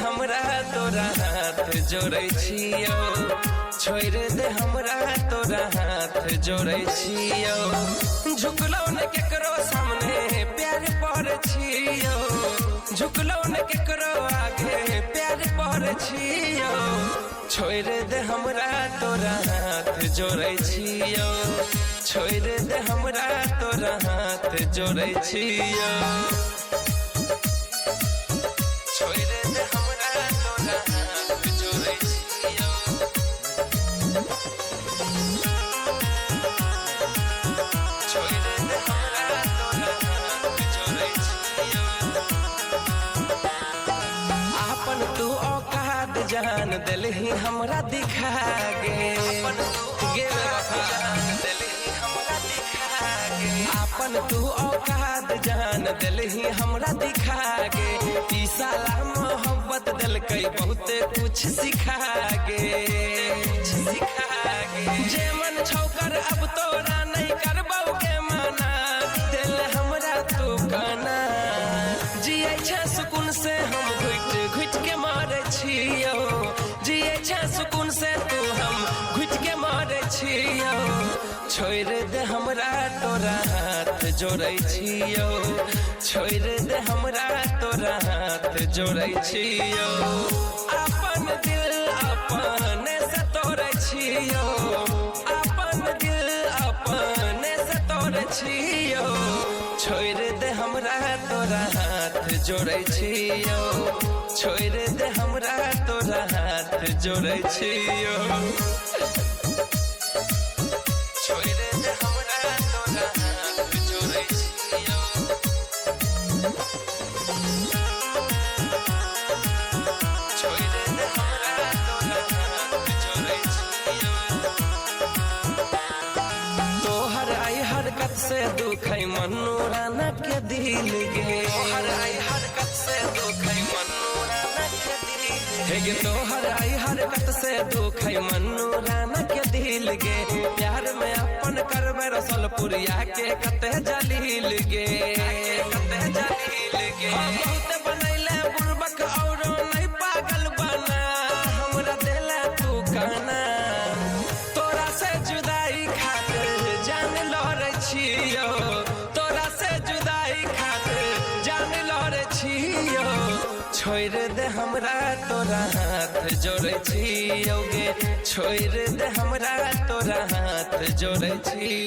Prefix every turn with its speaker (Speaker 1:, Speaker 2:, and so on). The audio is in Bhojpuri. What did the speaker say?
Speaker 1: हमरा तोरा हाथ जोड़ै छियो, छोड़ दे हमरा तोरा हाथ जोड़ै छियो। झुकलो न केकरो सामने प्यार पर छियो, झुकलो न केकरो आगे प्यार पर छियो। छोड़ दे हमरा तोरा हाथ जोड़ै छियो, छोड़ दे हमरा तोरा हाथ जोड़ै छियो। छोड़ दे हमरा तोरा हाथ जोड़ै छियो। छोड़ दे हमरा तोरा हाथ जोड़ै छियो। आपन तू औकात जान दिलही हमरा दिखा गे, आपन तू औकात जान दिलही हमरा दिखा गे। ई साला मोहब्बत दिलकै बहुत कुछ सिखा गे, जे मन छौकर अब तोरा नहीं करबौ के माना, दिल हमरा तू काना। जियै छै सुकून से हम घुट घुट के मारे छियो, जियै छै सुकून से तू हम घुट के मारे छियो। छोड़ दे हमरा तोरा हाथ जोड़ै छियो, छोड़ दे हमरा तोरा हाथ जोड़ै छियो। अपन दिल अपने से तोड़ै छियो, अपन दिल अपने से तोड़ै छियो। छोड़ दे हमरा तोरा हाथ जोड़ै छियो, छोड़ दे हमरा तोरा हाथ जोड़ै छियो। छोड़ दे हमरा तोरा हाथ जोड़ै छियो। छोड़ दे हमरा तोरा हाथ जोड़ै छियो। तोहर आई हरकत से दुखै मन्नू राना के दिल गे, तोहर आई हरकत से दुखै मन्नू राना के दिल गे, तोहर आई हरकत से दुखै मन्नू राना के दिल गे। प्यार में अपन करबे रसलपुरिया के कते जलील गे, कते जलील गे। बहुत बनैले बुर्बक औरो नहीं पागल बना, हमरा देला तू काना। तोरा से जुदाई खातिर जान लड़ै छियो, तोरा से जुदाई खातिर जान लड़ै छियो। छोड़ दे हमरा तोरा हाथ जोड़ै छियो गे, छोड़ दे हमरा तोरा हाथ जोड़ै छियो।